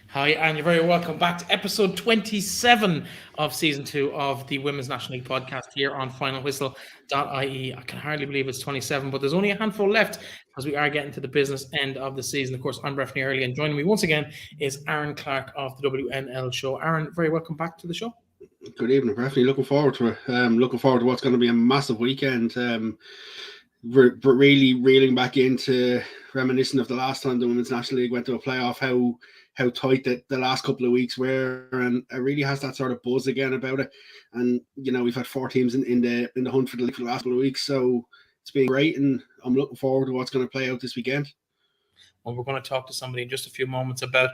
Hi, and you're very welcome back to episode 27 of season 2 of the Women's National League podcast here on finalwhistle.ie. I can hardly believe it's 27, but there's only a handful left as we are getting to the business end of the season. Of course, I'm Breifne and Aaron, and joining me once again is Aaron Clark of the WNL show. Aaron, very welcome back to the show. Good evening, Breifne. Looking forward to it. Looking forward to what's going to be a massive weekend. We're really reeling back into reminiscing of the last time the Women's National League went to a playoff, how tight the last couple of weeks were, and it really has that sort of buzz again about it. And we've had 4 teams in the hunt for the league for the last couple of weeks, so it's been great, and I'm looking forward to what's going to play out this weekend. Well, we're going to talk to somebody in just a few moments about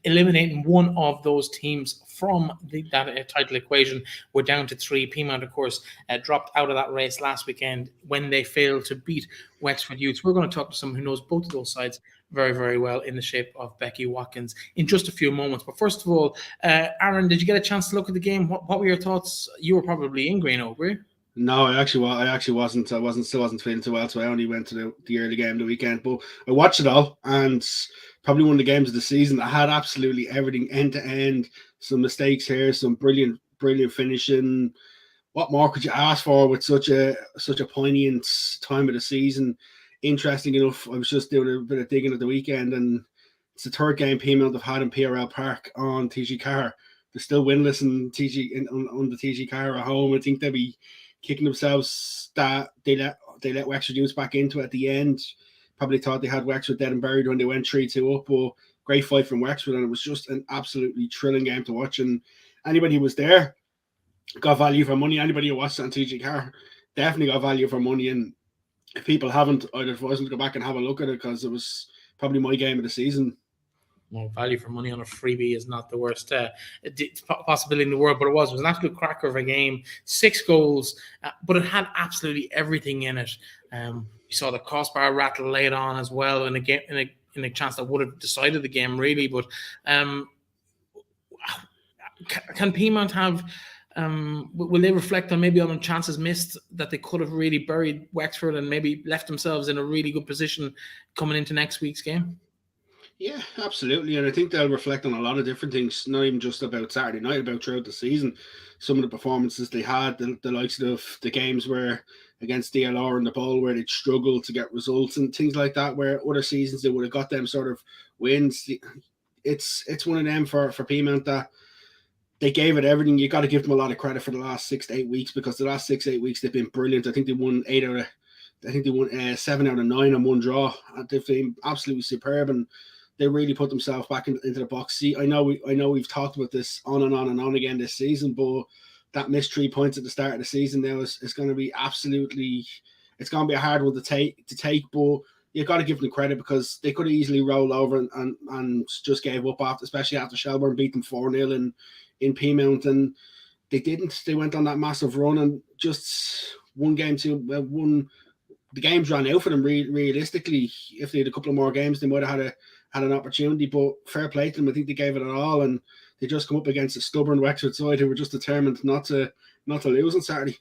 eliminating one of those teams from that title equation. We're down to 3. Peamount, of course, dropped out of that race last weekend when they failed to beat Wexford Youths. We're going to talk to someone who knows both of those sides very, very well in the shape of Becky Watkins in just a few moments. But first of all, Aaron, did you get a chance to look at the game? What were your thoughts? You were probably in Greenock, were you? No, I actually wasn't. I still wasn't feeling too well, so I only went to the early game the weekend. But I watched it all, and probably one of the games of the season. I had absolutely everything end to end. Some mistakes here, some brilliant finishing. What more could you ask for with such a poignant time of the season? Interesting enough, I was just doing a bit of digging at the weekend, and it's the 3rd game Peamount have had in Ferrycarrig Park on TG Car. They're still winless on the TG Car at home. I think they'll be kicking themselves that they let Wexford Youths back into it at the end. Probably thought they had Wexford dead and buried when they went 3-2 up, but great fight from Wexford, and it was just an absolutely thrilling game to watch. And anybody who was there got value for money. Anybody who watched it on TG Car definitely got value for money. And if people haven't, I'd advise them to go back and have a look at it, because it was probably my game of the season. Well, value for money on a freebie is not the worst possibility in the world, but it was an absolute cracker of a game. 6 goals, but it had absolutely everything in it. You saw the crossbar rattle laid on as well in a game, in a chance that would have decided the game, really. But can Peamount have? Will they reflect on maybe on the chances missed that they could have really buried Wexford and maybe left themselves in a really good position coming into next week's game? Yeah, absolutely. And I think they'll reflect on a lot of different things, not even just about Saturday night, about throughout the season. Some of the performances they had, the likes of the games where against DLR and the Bowl, where they'd struggle to get results and things like that, where other seasons they would have got them sort of wins. It's one of them for Peamount that they gave it everything. You got to give them a lot of credit for the last 6 to 8 weeks, because the last 6 to 8 weeks they've been brilliant. I think they won 7 out of 9 and 1 draw. They've been absolutely superb, and they really put themselves back into the box. See, I know we've talked about this on and on and on again this season, but that missed 3 points at the start of the season now is going to be it's going to be a hard one to take, but you got to give them credit, because they could have easily rolled over and just gave up after, especially after Shelbourne beat them 4-0 in Peamount, and they didn't. They went on that massive run, and just one game to one. The games ran out for them. Realistically, if they had a couple of more games, they might have had an opportunity. But fair play to them. I think they gave it all, and they just come up against a stubborn Wexford side who were just determined not to lose on Saturday.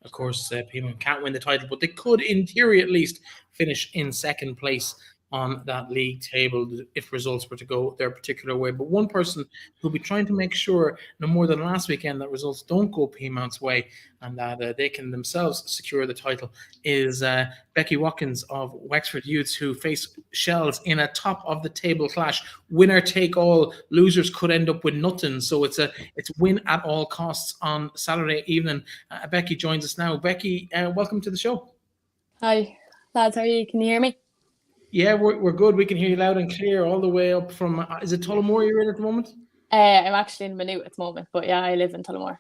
Of course, Peamount can't win the title, but they could, in theory at least, finish in 2nd place on that league table if results were to go their particular way. But one person who'll be trying to make sure, no more than last weekend, that results don't go Peamount's way and that they can themselves secure the title is Becky Watkins of Wexford Youths, who face Shells in a top-of-the-table clash. Winner take all. Losers could end up with nothing. So it's win at all costs on Saturday evening. Becky joins us now. Becky, welcome to the show. Hi, lads. How are you? Can you hear me? Yeah, we're good. We can hear you loud and clear all the way up from, is it Tullamore you're in at the moment? I'm actually in Maynooth at the moment, but yeah, I live in Tullamore.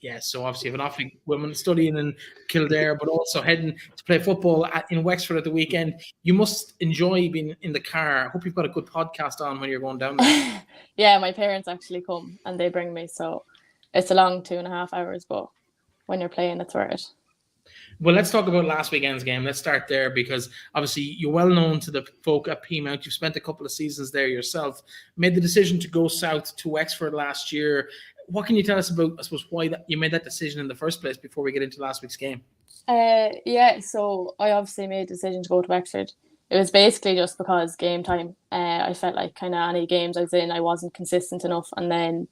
Yeah, so obviously you have an awful woman studying in Kildare, but also heading to play football in Wexford at the weekend. You must enjoy being in the car. I hope you've got a good podcast on when you're going down there. Yeah, my parents actually come and they bring me, so it's a long 2.5 hours, but when you're playing, it's worth it. Well, let's talk about last weekend's game. Let's start there, because obviously you're well known to the folk at Peamount. You've spent a couple of seasons there yourself. Made the decision to go south to Wexford last year. What can you tell us about, I suppose, why you made that decision in the first place before we get into last week's game? Yeah, so I obviously made a decision to go to Wexford It was basically just because game time. I felt like kind of any games I was in, I wasn't consistent enough. And then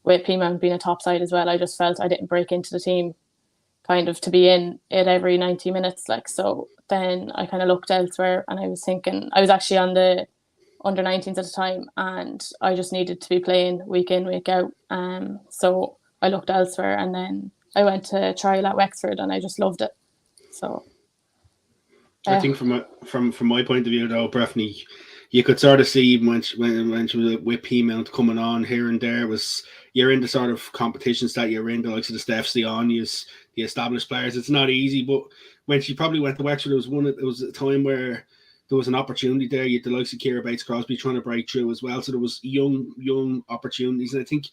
with Peamount being a top side as well, I just felt I didn't break into the team kind of to be in it every 90 minutes. Like, so then I kind of looked elsewhere, and I was thinking, I was actually on the under 19s at the time, and I just needed to be playing week in, week out. So I looked elsewhere, and then I went to trial at Wexford, and I just loved it. So I think from my point of view, though, Breifne, you could sort of see even when she was with Peamount coming on here and there, was you're in the sort of competitions that you're in, the likes of the Stephs, the Anyas, the established players. It's not easy, but when she probably went to Wexford, it was a time where there was an opportunity there. You had the likes of Ciara Bates Crosby trying to break through as well. So there was young opportunities, and I think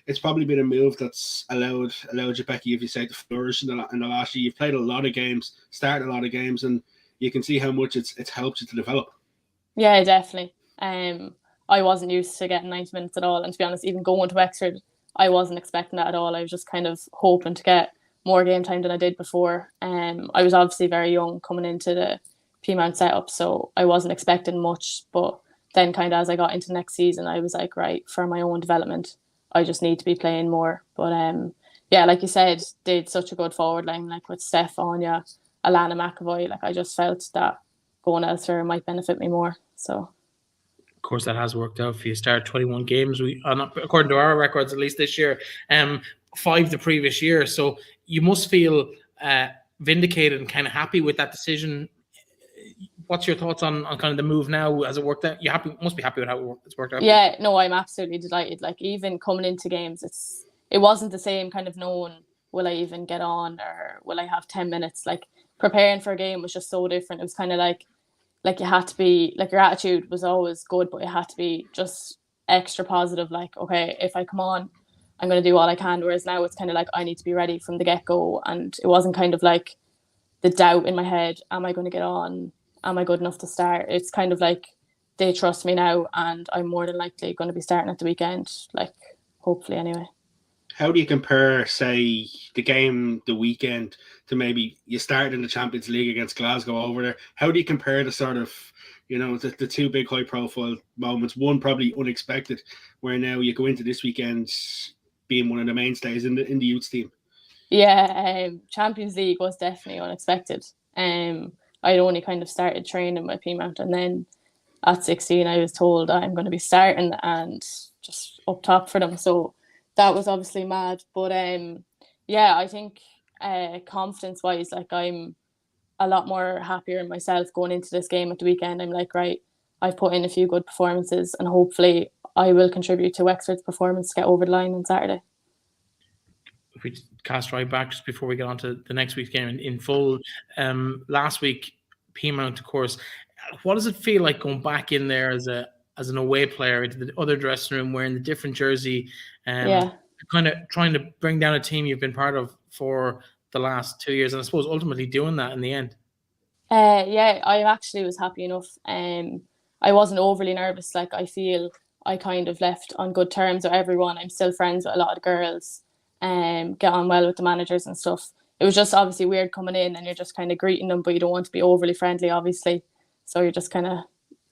it's probably been a move that's allowed you, Becky, if you say, to flourish in the last year. You've played a lot of games, started a lot of games, and you can see how much it's helped you to develop. Yeah, definitely. I wasn't used to getting 90 minutes at all, and to be honest, even going to Wexford, I wasn't expecting that at all. I was just kind of hoping to get more game time than I did before. I was obviously very young coming into the Peamount setup, so I wasn't expecting much. But then, kind of as I got into next season, I was like, right, for my own development, I just need to be playing more. But yeah, like you said, they did such a good forward line, like with Steph, Anya, Alana McAvoy. Like, I just felt that going elsewhere might benefit me more. So, of course, that has worked out for you. Started 21 games. According to our records, at least this year, 5 the previous year. So you must feel vindicated and kind of happy with that decision. What's your thoughts on kind of the move now? Has it worked out? Must be happy with how it's worked out. Yeah, no, I'm absolutely delighted. Like, even coming into games, it wasn't the same kind of knowing, will I even get on, or will I have 10 minutes? Like, preparing for a game was just so different. It was kind of like you had to be, like, your attitude was always good, but it had to be just extra positive. Like, okay, if I come on, I'm going to do all I can. Whereas now it's kind of like I need to be ready from the get-go. And it wasn't kind of like the doubt in my head, am I going to get on? Am I good enough to start? It's kind of like they trust me now, and I'm more than likely going to be starting at the weekend, like, hopefully anyway. How do you compare, say, the weekend to maybe you started in the Champions League against Glasgow over there? How do you compare the sort of, the two big high-profile moments? One probably unexpected, where now you go into this weekend being one of the mainstays in the youth team. Yeah, Champions League was definitely unexpected. I'd only kind of started training with Peamount, and then at 16 I was told I'm going to be starting and just up top for them. So that was obviously mad. But yeah, I think confidence wise, like, I'm a lot more happier in myself going into this game at the weekend. I'm like, right, I've put in a few good performances, and hopefully I will contribute to Wexford's performance to get over the line on Saturday. If we cast right back just before we get on to the next week's game in full, last week, Peamount, of course, what does it feel like going back in there as an away player into the other dressing room wearing the different jersey, kind of trying to bring down a team you've been part of for the last 2 years, and I suppose ultimately doing that in the end? Yeah, I actually was happy enough. I wasn't overly nervous. Like, I feel I kind of left on good terms with everyone. I'm still friends with a lot of the girls, get on well with the managers and stuff. It was just obviously weird coming in and you're just kind of greeting them, but you don't want to be overly friendly, obviously. So you're just kind of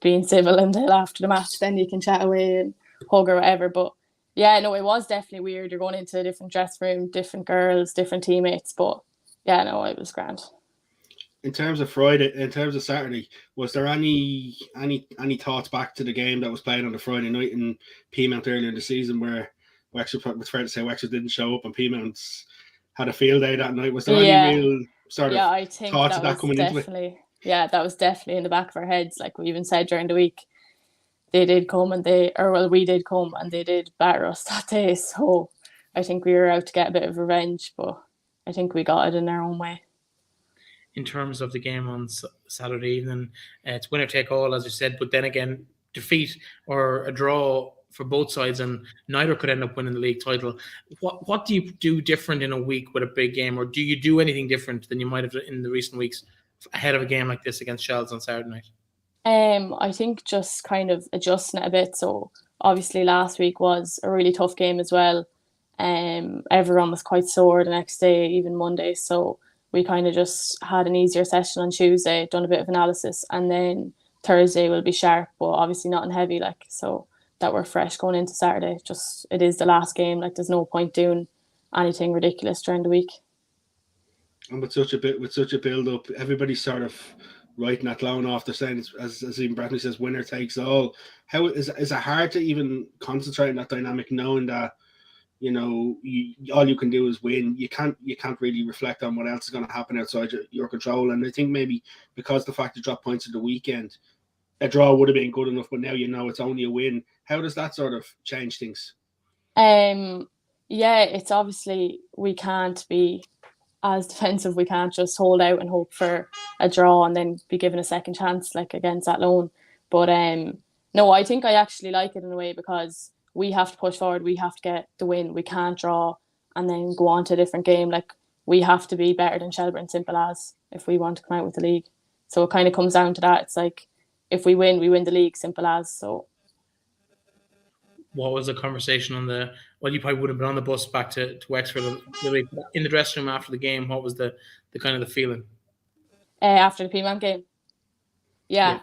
being civil until after the match. Then you can chat away and hug or whatever. But yeah, no, it was definitely weird. You're going into a different dressing room, different girls, different teammates. But yeah, no, it was grand. In terms of Saturday, was there any thoughts back to the game that was played on the Friday night in Peamount earlier in the season, where Wexford, it's fair to say, Wexford didn't show up and Peamount had a field day that night? Was there any real sort of I think thoughts of that coming into it? Yeah, that was definitely in the back of our heads. Like we even said during the week, they did come and we did come and they did batter us that day. So I think we were out to get a bit of revenge, but I think we got it in our own way. In terms of the game on Saturday evening, it's winner take all, as you said, but then again, defeat or a draw for both sides, and neither could end up winning the league title. What do you do different in a week with a big game, or do you do anything different than you might have in the recent weeks ahead of a game like this against Shells on Saturday night? I think just kind of adjusting it a bit. So obviously last week was a really tough game as well. Everyone was quite sore the next day, even Monday. So we kind of just had an easier session on Tuesday, done a bit of analysis, and then Thursday will be sharp, but obviously not in heavy, like, so that we're fresh going into Saturday. Just, it is the last game, like there's no point doing anything ridiculous during the week. And with such a build up, everybody's sort of writing that loan off. They're saying, as even Breifne says, winner takes all. How is it hard to even concentrate on that dynamic, knowing that, you know, all you can do is win. You can't really reflect on what else is going to happen outside your control. And I think maybe because the fact you drop points at the weekend, a draw would have been good enough, but now you know it's only a win. How does that sort of change things? Yeah, it's obviously, we can't be as defensive. We can't just hold out and hope for a draw and then be given a second chance, like against that loan. But no, I think I actually like it in a way, because we have to push forward. We have to get the win. We can't draw and then go on to a different game. Like, we have to be better than Shelbourne, simple as, if we want to come out with the league. So it kind of comes down to that. It's like, if we win the league, simple as. So what was the conversation on the, well, you probably would have been on the bus back to Wexford in the dressing room after the game? What was the kind of the feeling after the PMAM game? Yeah.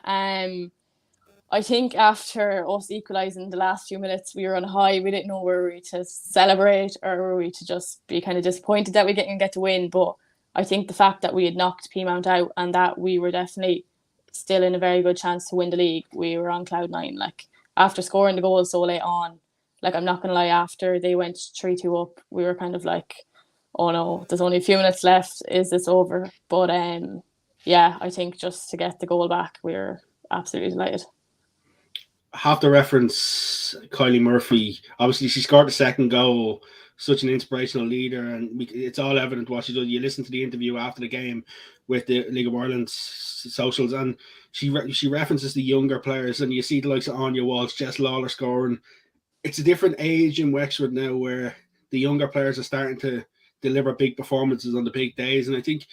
I think after us equalising the last few minutes, we were on a high. We didn't know were we to celebrate or were we to just be kind of disappointed that we didn't get to win. But I think the fact that we had knocked Peamount out and that we were definitely still in a very good chance to win the league, we were on cloud nine. Like, after scoring the goal so late on, like, I'm not going to lie, after they went 3-2 up, we were kind of like, oh no, there's only a few minutes left. Is this over? But yeah, I think just to get the goal back, we were absolutely delighted. Have to reference Kylie Murphy. Obviously, she scored the second goal. Such an inspirational leader, and it's all evident what she does. You listen to the interview after the game with the League of Ireland's socials, and she references the younger players, and you see the likes of Anya Walsh, Jess Lawler scoring. It's a different age in Wexford now, where the younger players are starting to deliver big performances on the big days, and I think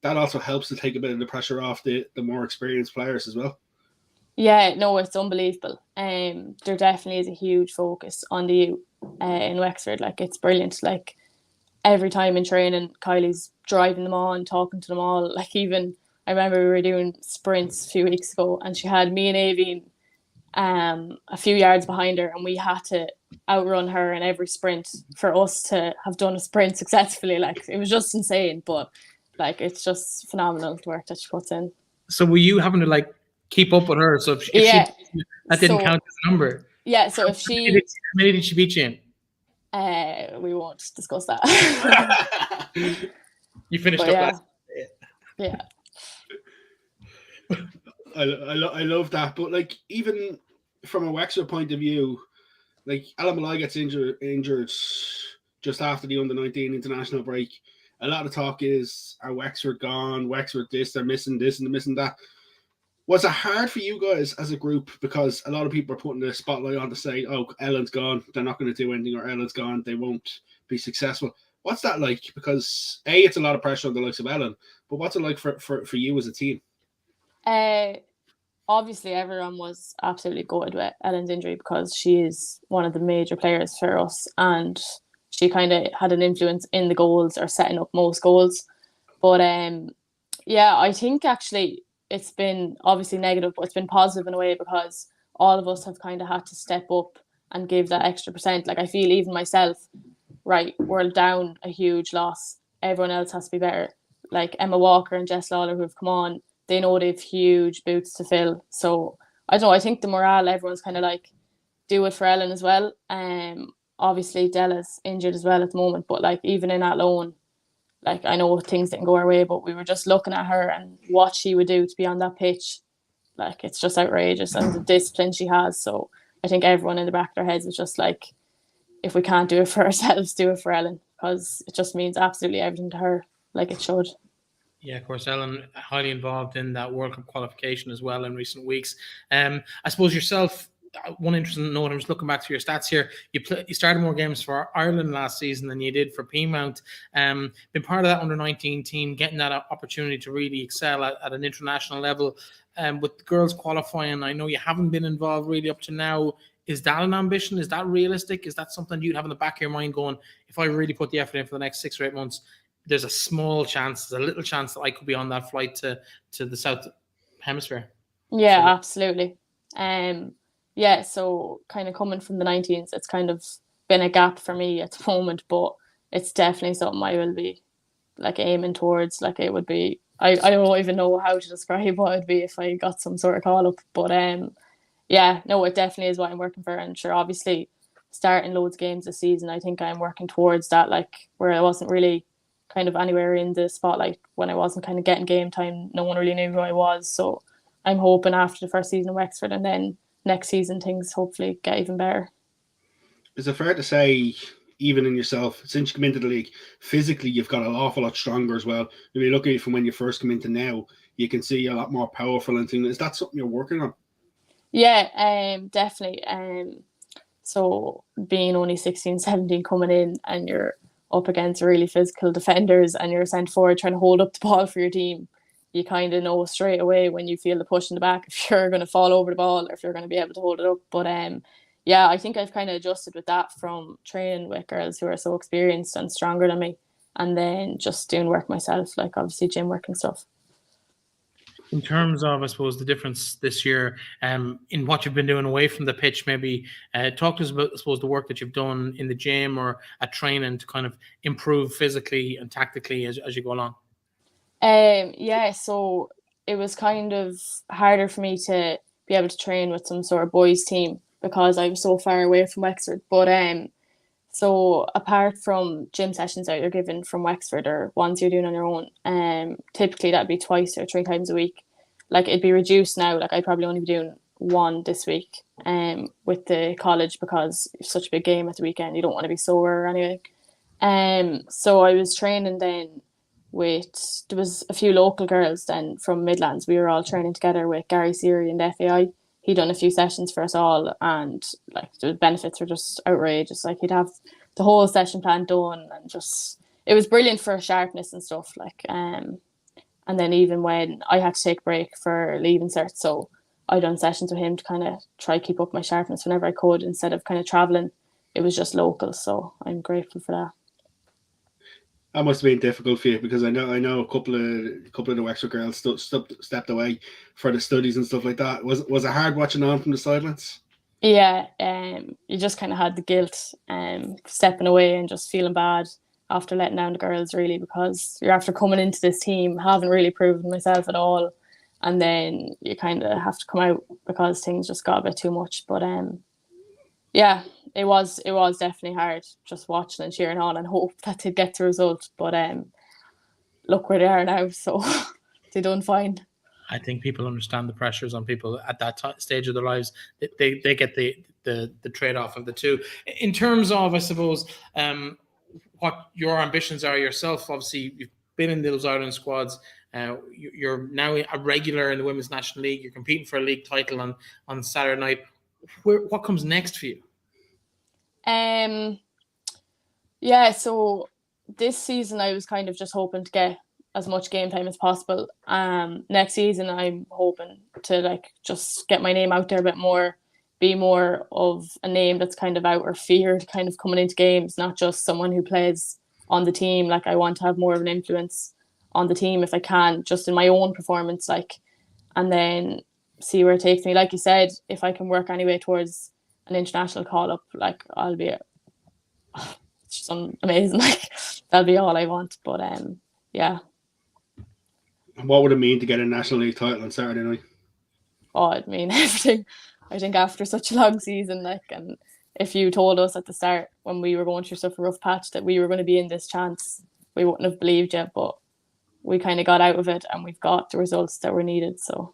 that also helps to take a bit of the pressure off the more experienced players as well. Yeah, no, it's unbelievable. There definitely is a huge focus on the youth in Wexford. Like, it's brilliant. Like, every time in training, Kylie's driving them on, talking to them all. Like, even I remember we were doing sprints a few weeks ago, and she had me and Aoibhinn a few yards behind her, and we had to outrun her in every sprint for us to have done a sprint successfully. Like, it was just insane, but like, it's just phenomenal the work that she puts in. So were you having to like keep up with her? So if she that didn't count as a number. Yeah, so if she, how many did she beat you in? We won't discuss that. You finished up last. Yeah. I love that, but like, even from a Wexford point of view, like, Alan Malloy gets injured just after the under-19 international break. A lot of talk is, are Wexford gone? Wexford this, they're missing this and they're missing that. Was it hard for you guys as a group? Because a lot of people are putting the spotlight on to say, oh, Ellen's gone, they're not going to do anything, or Ellen's gone, they won't be successful. What's that like? Because it's a lot of pressure on the likes of Ellen, but what's it like for you as a team? Obviously, everyone was absolutely gutted with Ellen's injury, because she is one of the major players for us, and she kind of had an influence in the goals, or setting up most goals. But yeah, I think actually it's been obviously negative, but it's been positive in a way, because all of us have kind of had to step up and give that extra percent. Like, I feel even myself, right, we're down a huge loss. Everyone else has to be better. Like Emma Walker and Jess Lawler, who have come on, they know they have huge boots to fill. So I don't know, I think the morale, everyone's kind of like, do it for Ellen as well. Obviously Della's injured as well at the moment, but like, even in that loan, like, I know things didn't go our way, but we were just looking at her and what she would do to be on that pitch. Like, it's just outrageous, and the discipline she has. So I think everyone in the back of their heads was just like, if we can't do it for ourselves, do it for Ellen, because it just means absolutely everything to her, like it should. Yeah, of course, Ellen highly involved in that World Cup qualification as well in recent weeks. I suppose yourself, one interesting note, I'm just looking back to your stats here. You started more games for Ireland last season than you did for Peamount. Been part of that under-19 team, getting that opportunity to really excel at an international level. With the girls qualifying, I know you haven't been involved really up to now. Is that an ambition? Is that realistic? Is that something you'd have in the back of your mind going, if I really put the effort in for the next 6 or 8 months, there's a small chance, there's a little chance that I could be on that flight to the South Hemisphere. Yeah, So- absolutely. Yeah, so kind of coming from the 19s, it's kind of been a gap for me at the moment, but it's definitely something I will be like aiming towards. Like it would be, I don't even know how to describe what it'd be if I got some sort of call up, but yeah, no, it definitely is what I'm working for. And sure, obviously starting loads of games this season, I think I'm working towards that, like where I wasn't really kind of anywhere in the spotlight when I wasn't kind of getting game time. No one really knew who I was. So I'm hoping after the first season in Wexford and then next season things hopefully get even better. Is it fair to say, even in yourself, since you come into the league, physically you've got an awful lot stronger as well? If you look at it from when you first come into now, you can see a lot more powerful and things. Is that something you're working on? Yeah, definitely. So being only 16, 17 coming in and you're up against really physical defenders and you're sent forward trying to hold up the ball for your team, you kind of know straight away when you feel the push in the back if you're going to fall over the ball or if you're going to be able to hold it up. But yeah, I think I've kind of adjusted with that from training with girls who are so experienced and stronger than me, and then just doing work myself, like obviously gym work and stuff. In terms of, I suppose, the difference this year in what you've been doing away from the pitch, maybe talk to us about, I suppose, the work that you've done in the gym or at training to kind of improve physically and tactically as you go along. Yeah, so it was kind of harder for me to be able to train with some sort of boys team because I was so far away from Wexford. But so apart from gym sessions that you're given from Wexford or ones you're doing on your own, typically that'd be 2 or 3 times a week. Like it'd be reduced now. Like I'd probably only be doing 1 this week, with the college because it's such a big game at the weekend. You don't want to be sore or anything. So I was training then there was a few local girls then from Midlands. We were all training together with Gary Seary and FAI. He'd done a few sessions for us all, and like the benefits were just outrageous. Like he'd have the whole session plan done, and just it was brilliant for sharpness and stuff. Like and then even when I had to take a break for leaving cert, so I done sessions with him to kind of try keep up my sharpness whenever I could instead of kind of traveling. It was just local, so I'm grateful for that. That must have been difficult for you because I know a couple of the Wexford girls stepped away for the studies and stuff like that. Was it hard watching on from the sidelines? Yeah, you just kind of had the guilt, stepping away and just feeling bad after letting down the girls, really, because you're after coming into this team, haven't really proven myself at all, and then you kind of have to come out because things just got a bit too much. But yeah, it was definitely hard just watching and cheering on and hope that they'd get the result. But look where they are now, so they done fine. I think people understand the pressures on people at that stage of their lives. They get the trade off of the two. In terms of, I suppose, what your ambitions are yourself. Obviously, you've been in those Ireland squads. You're now a regular in the Women's National League. You're competing for a league title on Saturday night. What comes next for you? Yeah, so this season I was kind of just hoping to get as much game time as possible. Next season I'm hoping to like just get my name out there a bit more, be more of a name that's kind of out or feared kind of coming into games, not just someone who plays on the team. Like I want to have more of an influence on the team if I can, just in my own performance, like, and then see where it takes me. Like you said, if I can work anyway towards an international call up, like I'll be it's just amazing. Like that'll be all I want. But yeah. What would it mean to get a National League title on Saturday night? Oh, I mean everything. I think after such a long season, like, and if you told us at the start when we were going through such a rough patch that we were going to be in this chance, we wouldn't have believed you. But we kind of got out of it, and we've got the results that were needed. So.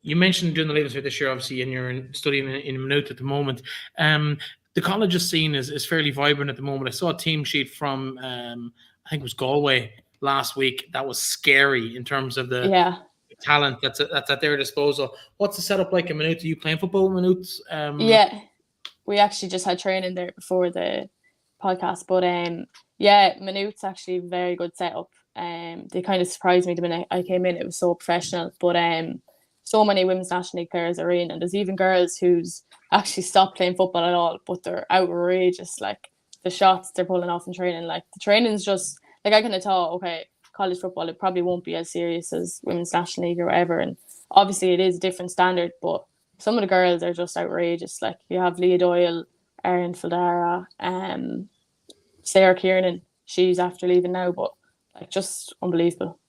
You mentioned doing the Leaving Cert this year, obviously, and you're studying in Maynooth at the moment. The college's scene is fairly vibrant at the moment. I saw a team sheet from, I think it was Galway last week. That was scary in terms of the talent that's at their disposal. What's the setup like in Maynooth? Are you playing football in Maynooth? Yeah, we actually just had training there before the podcast. But yeah, Maynooth's actually a very good setup. They kind of surprised me the minute I came in. It was so professional. But so many Women's National League players are in, and there's even girls who's actually stopped playing football at all, but they're outrageous. Like the shots they're pulling off in training. Like the training's just like I kind of thought, okay, college football it probably won't be as serious as women's national league or whatever, and obviously it is a different standard, but some of the girls are just outrageous. Like you have Leah Doyle, Erin Fildara, Sarah Kiernan. She's after leaving now, but like just unbelievable.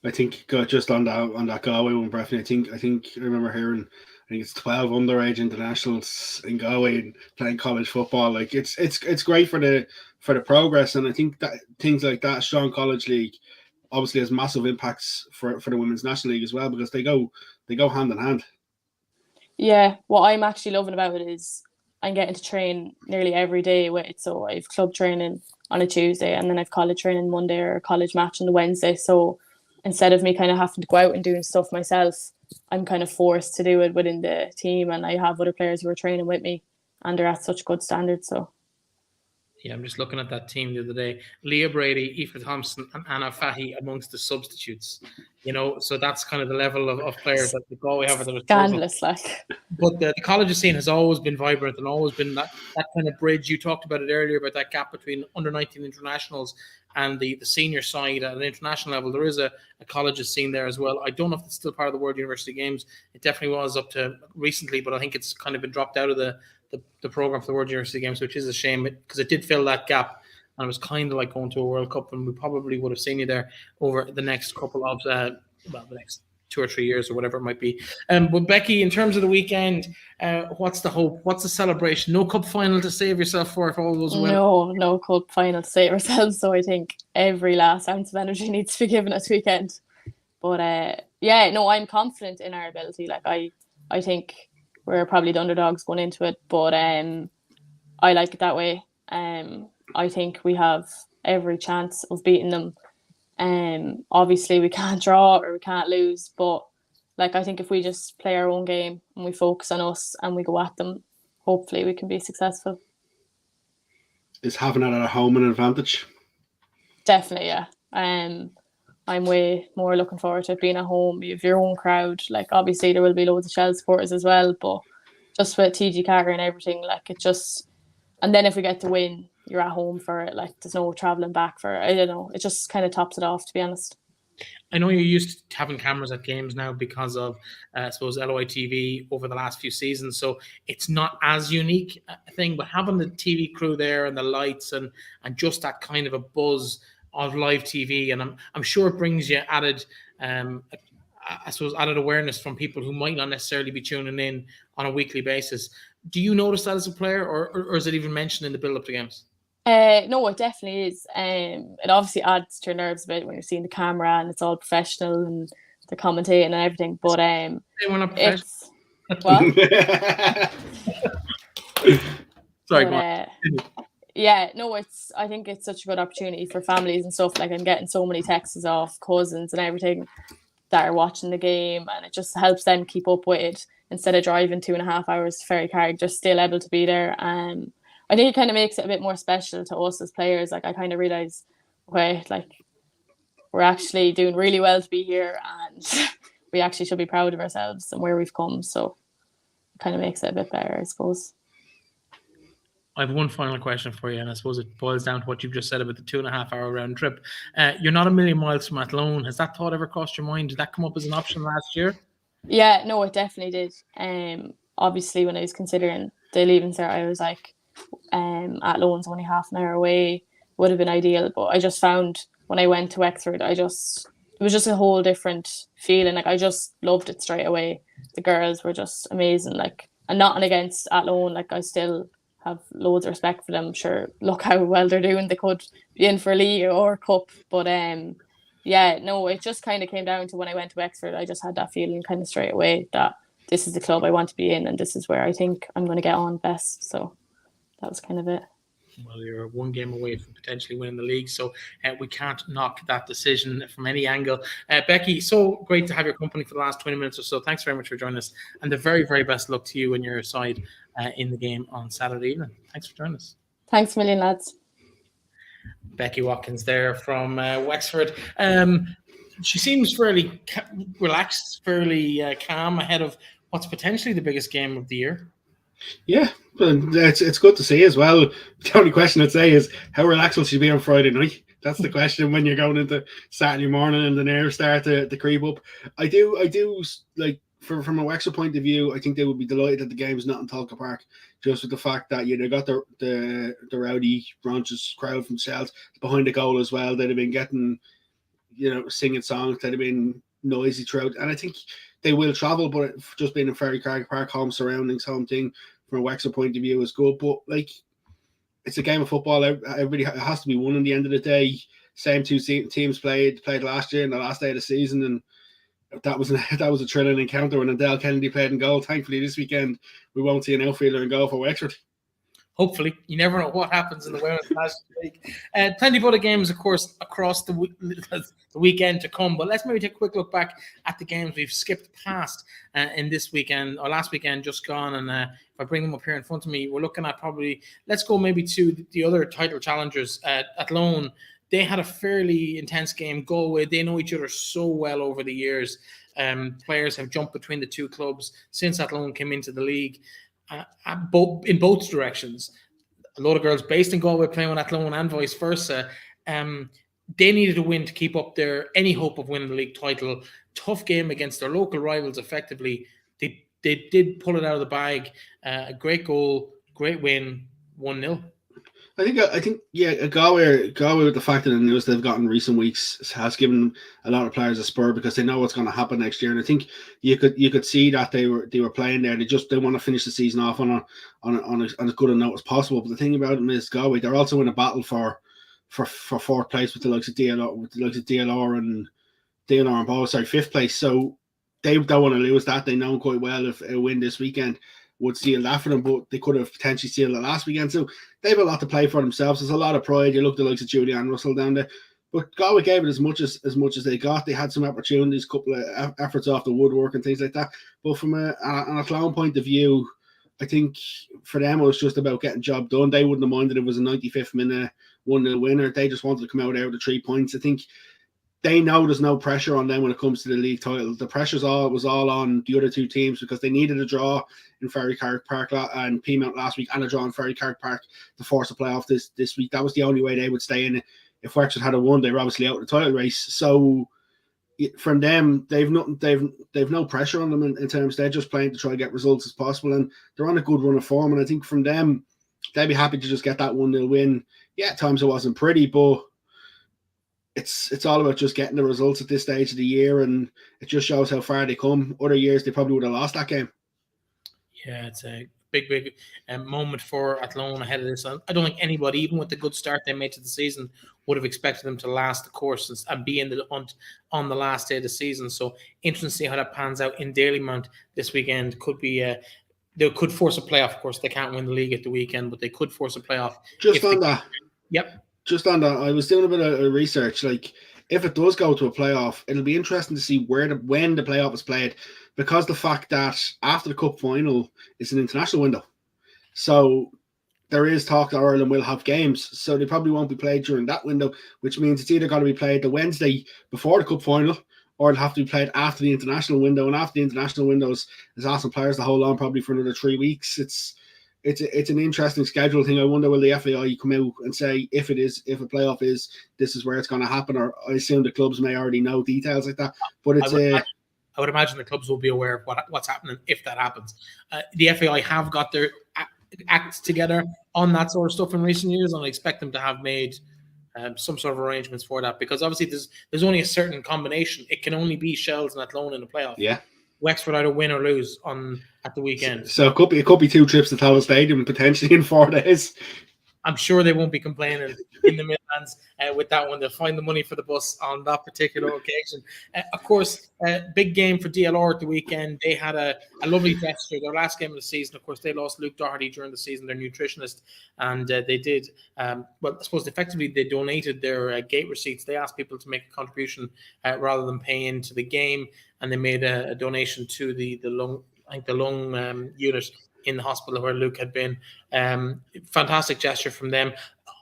I think just on that Galway one, Breifne, I think I remember hearing, I think it's 12 underage internationals in Galway and playing college football. Like it's great for the progress, and I think that things like that, strong college league, obviously has massive impacts for the women's national league as well, because they go hand in hand. Yeah, what I'm actually loving about it is I'm getting to train nearly every day with it. So I have club training on a Tuesday, and then I've college training Monday or a college match on the Wednesday. So instead of me kind of having to go out and doing stuff myself, I'm kind of forced to do it within the team, and I have other players who are training with me, and they're at such good standards. So yeah, I'm just looking at that team the other day. Leah Brady, Aoife Thompson, and Anna Fahy amongst the substitutes. So that's kind of the level of players that the Galway have at their disposal. scandalous, like. But the college scene has always been vibrant and always been that kind of bridge. You talked about it earlier, about that gap between under-19 internationals and the senior side at an international level. There is a colleges scene there as well. I don't know if it's still part of the World University Games. It definitely was up to recently, but I think it's kind of been dropped out of the program for the World University Games, which is a shame because it did fill that gap. And it was kind of like going to a World Cup, and we probably would have seen you there over the next couple of, the next 2 or 3 years or whatever it might be. But Becky, in terms of the weekend, what's the hope? What's the celebration? No cup final to save yourself for if all goes well? No cup final to save ourselves. So I think every last ounce of energy needs to be given this weekend. But I'm confident in our ability. Like I think we're probably the underdogs going into it, but I like it that way. I think we have every chance of beating them. Obviously we can't draw or we can't lose, but like I think if we just play our own game and we focus on us and we go at them, hopefully we can be successful. Is having it at home an advantage? Definitely, yeah. I'm way more looking forward to it being at home. You have your own crowd. Like obviously there will be loads of Shell supporters as well, but just with TG Carter and everything, like it just, and then if we get to win, you're at home for it. Like there's no traveling back for it. I don't know. It just kind of tops it off, to be honest. I know you're used to having cameras at games now because of, I suppose, LOI TV over the last few seasons. So it's not as unique a thing, but having the TV crew there and the lights and just that kind of a buzz of live TV, and I'm sure it brings you added, I suppose, added awareness from people who might not necessarily be tuning in on a weekly basis. Do you notice that as a player, or is it even mentioned in the build-up to games? No, it definitely is. It obviously adds to your nerves a bit when you're seeing the camera and it's all professional and they're commentating and everything. But we're not it's well. Sorry, go on. Yeah, no, I think it's such a good opportunity for families and stuff. Like I'm getting so many texts off cousins and everything that are watching the game, and it just helps them keep up with it instead of driving 2.5 hours to Ferrycarrig. Just still able to be there. I think it kind of makes it a bit more special to us as players. Like I kind of realise, okay, like we're actually doing really well to be here, and we actually should be proud of ourselves and where we've come. So it kind of makes it a bit better, I suppose. I have one final question for you, and I suppose it boils down to what you've just said about the 2.5 hour round trip. You're not a million miles from Athlone. Has that thought ever crossed your mind? Did that come up as an option last year? Yeah, no, it definitely did. Obviously, when I was considering the leaving cert, I was like, Athlone's only half an hour away, would have been ideal. But I just found when I went to Wexford, it was just a whole different feeling. Like I just loved it straight away. The girls were just amazing. Like, and nothing against Athlone. Like I still have loads of respect for them. Sure, look how well they're doing. They could be in for a league or cup, but yeah, no, it just kind of came down to when I went to Wexford, I just had that feeling kind of straight away that this is the club I want to be in, and this is where I think I'm going to get on best. So that was kind of it. Well, you're one game away from potentially winning the league, so we can't knock that decision from any angle. Becky, so great to have your company for the last 20 minutes or so. Thanks very much for joining us, and the very, very best luck to you and your side in the game on Saturday evening. Thanks for joining us. Thanks a million, lads. Becky Watkins there from Wexford. She seems fairly relaxed, fairly calm ahead of what's potentially the biggest game of the year. Yeah, but it's good to see as well. The only question I'd say is how relaxed will she be on Friday night? That's the question when you're going into Saturday morning and the nerves start to creep up. I do like from a Wexford point of view. I think they would be delighted that the game's not in Talca Park, just with the fact that they got the rowdy, raunchous crowd from Celts behind the goal as well. They'd have been getting singing songs. They'd have been noisy throughout, and I think they will travel. But just being in Ferrycarrig Park, home surroundings, home thing from a Wexford point of view is good. But like, it's a game of football. Everybody it has to be won in the end of the day. Same two teams played last year in the last day of the season, and that was a thrilling encounter when Adele Kennedy played in goal. Thankfully, this weekend we won't see an outfielder in goal for Wexford. Hopefully, you never know what happens in the Women's National League. Plenty of other games, of course, across the weekend to come. But let's maybe take a quick look back at the games we've skipped past in this weekend or last weekend just gone. And if I bring them up here in front of me, we're looking at let's go maybe to the other title challengers at Athlone. They had a fairly intense game. Galway, they know each other so well over the years. Players have jumped between the two clubs since Athlone came into the league. In both directions. A lot of girls based in Galway playing with Athlone and vice versa. They needed a win to keep up any hope of winning the league title. Tough game against their local rivals. Effectively, they did pull it out of the bag. A great goal, great win, 1-0. I think, Galway with the fact that the news they've got in recent weeks has given a lot of players a spur because they know what's going to happen next year. And I think you could see that they were playing there. They want to finish the season off on as good a note as possible. But the thing about them is Galway, they're also in a battle for fourth place with the likes of DLR and Bow, fifth place. So they don't want to lose that. They know quite well if a win this weekend would seal that for them, but they could have potentially sealed it last weekend. So they have a lot to play for themselves. There's a lot of pride. You look at the likes of Julianne Russell down there, but Galway gave it as much as they got. They had some opportunities, a couple of efforts off the woodwork and things like that. But from an Athlone point of view, I think for them it was just about getting job done. They wouldn't have minded if it was a 95th minute 1-0 winner. They just wanted to come out there with the 3 points. I think they know there's no pressure on them when it comes to the league title. The pressure was all on the other two teams because they needed a draw in Ferrycarrig Park and Peamount last week and a draw in Ferrycarrig Park to force a playoff this week. That was the only way they would stay in it. If Wexford had won, they were obviously out of the title race. So from them, they've no pressure on them in terms they're just playing to try to get results as possible, and they're on a good run of form. And I think from them, they'd be happy to just get that 1-0 win. Yeah, at times it wasn't pretty, but it's all about just getting the results at this stage of the year, and it just shows how far they come. Other years they probably would have lost that game. Yeah, it's a big moment for Athlone ahead of this. I don't think anybody, even with the good start they made to the season, would have expected them to last the course and be in the hunt on the last day of the season. So interesting to see how that pans out in Dalymount this weekend. Could be they could force a playoff. Of course, they can't win the league at the weekend, but they could force a playoff. Yep. Just on that, I was doing a bit of research. Like, if it does go to a playoff, it'll be interesting to see when the playoff is played, because the fact that after the cup final is an international window, so there is talk that Ireland will have games, so they probably won't be played during that window, which means it's either going to be played the Wednesday before the cup final, or it'll have to be played after the international window. And after the international window is asking players to hold on probably for another 3 weeks. It's an interesting schedule thing. I wonder will the FAI come out and say if a playoff is, this is where it's going to happen, or I assume the clubs may already know details like that. But I would imagine the clubs will be aware of what's happening if that happens. The FAI have got their acts together on that sort of stuff in recent years, and I expect them to have made some sort of arrangements for that, because obviously there's only a certain combination. It can only be Shells and Athlone in the playoff. Yeah. Wexford either win or lose at the weekend. So it could be 2 trips to Tallaght Stadium potentially in 4 days. I'm sure they won't be complaining in the Midlands with that one. They'll find the money for the bus on that particular occasion. Of course, big game for DLR at the weekend. They had a lovely gesture. Their last game of the season, of course, they lost Luke Doherty during the season, their nutritionist, and they did. Well, I suppose effectively they donated their gate receipts. They asked people to make a contribution rather than pay into the game, and they made a donation to the lung unit in the hospital where Luke had been. Fantastic gesture from them.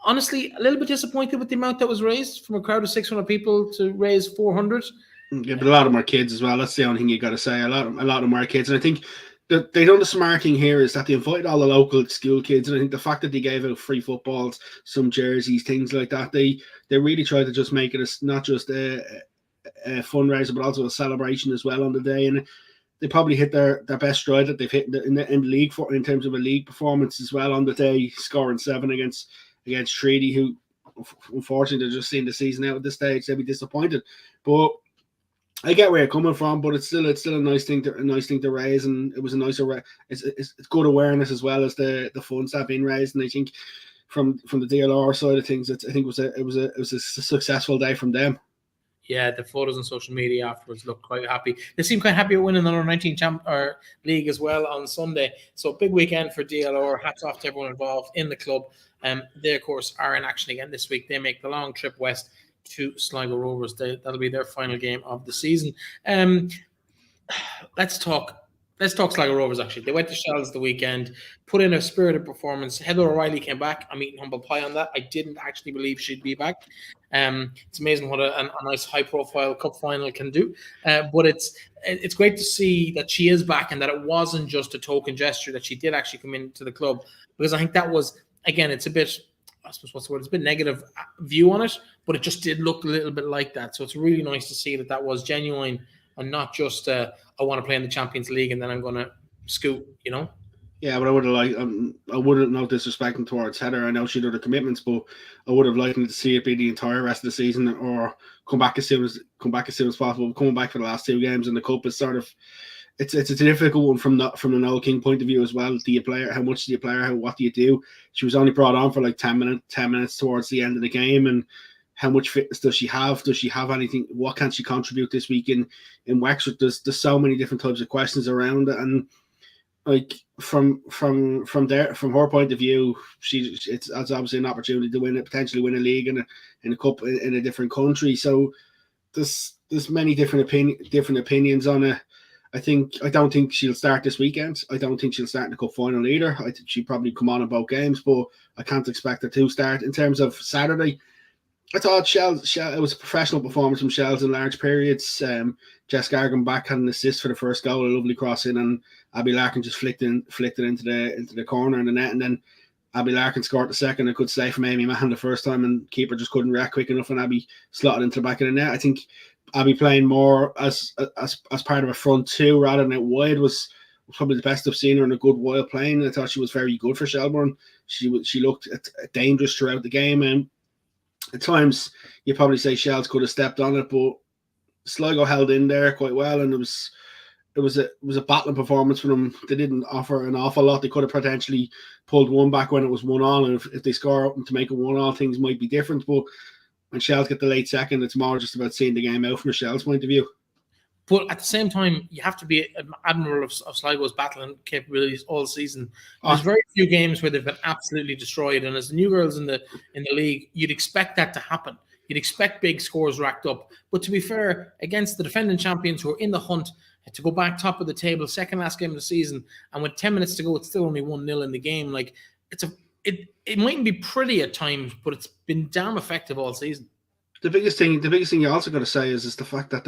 Honestly, a little bit disappointed with the amount that was raised from a crowd of 600 people to raise 400. Yeah, but a lot of them are kids as well. That's the only thing you got to say. A lot of them are kids, and I think they done the smart thing here is that they invited all the local school kids, and I think the fact that they gave out free footballs, some jerseys, things like that, they really tried to just make it not just a fundraiser, but also a celebration as well on the day. And they probably hit their best stride that they've hit in the league in terms of a league performance as well on the day, scoring 7 against Treaty, who unfortunately they're just seeing the season out at this stage. They'll be disappointed, but I get where you're coming from. But it's still a nice thing to raise, and it was a nicer. It's good awareness as well as the funds that have been raised, and I think from the DLR side of things, I think it was a successful day from them. Yeah, the photos on social media afterwards look quite happy. They seem quite happy at winning the under-19 league as well on Sunday. So big weekend for DLR. Hats off to everyone involved in the club. They, of course, are in action again this week. They make the long trip west to Sligo Rovers. That'll be their final game of the season. Let's talk Sligo Rovers, actually. They went to Shells the weekend, put in a spirited performance. Heather O'Reilly came back. I'm eating humble pie on that. I didn't actually believe she'd be back. It's amazing what a nice high-profile cup final can do. But it's great to see that she is back and that it wasn't just a token gesture, that she did actually come into the club. Because I think that was, again, it's a bit, I suppose what's the word? It's a bit negative view on it, but it just did look a little bit like that. So it's really nice to see that was genuine and not just I want to play in the Champions League and then I'm going to scoot, Yeah, but I would have liked. I wouldn't know disrespecting towards Heather. I know she'd other commitments, but I would have liked to see it be the entire rest of the season, or come back as soon as possible. Coming back for the last 2 games in the cup is sort of it's a difficult one from an Noel King point of view as well. Do you play her? How much do you play her? What do you do? She was only brought on for like 10 minutes towards the end of the game, and how much fitness does she have? Does she have anything? What can she contribute this week in Wexford? There's so many different types of questions around it, and like from her point of view, it's obviously an opportunity to potentially win a league in a cup in a different country. So there's many different opinions on it. I don't think she'll start this weekend. I don't think she'll start in the cup final either. I think she'll probably come on in both games, but I can't expect her to start. In terms of Saturday, I thought Shell it was a professional performance from Shells in large periods. Jess Gargan back had an assist for the first goal, a lovely cross in, and Abby Larkin just flicked it into the corner in the net, and then Abby Larkin scored the second. A good save from Amy Mahan the first time, and keeper just couldn't react quick enough, and Abby slotted into the back of the net. I think Abby playing more as part of a front two rather than out wide was probably the best I've seen her in a good while playing. I thought she was very good for Shelbourne. She looked dangerous throughout the game, and at times you probably say Shells could have stepped on it, but Sligo held in there quite well, and it was a battling performance for them. They didn't offer an awful lot. They could have potentially pulled one back when it was 1-1, and if they score up to make it 1-1, things might be different. But when Shells get the late second, it's more just about seeing the game out from a Shells point of view. But at the same time, you have to be admiral of Sligo's battling capabilities all season. There's very few games where they've been absolutely destroyed, and as the new girls in the league, you'd expect that to happen. You'd expect big scores racked up. But to be fair, against the defending champions who are in the hunt to go back top of the table, second last game of the season, and with 10 minutes to go, it's still only 1-0 in the game. Like it mightn't be pretty at times, but it's been damn effective all season. The biggest thing you also got to say is the fact that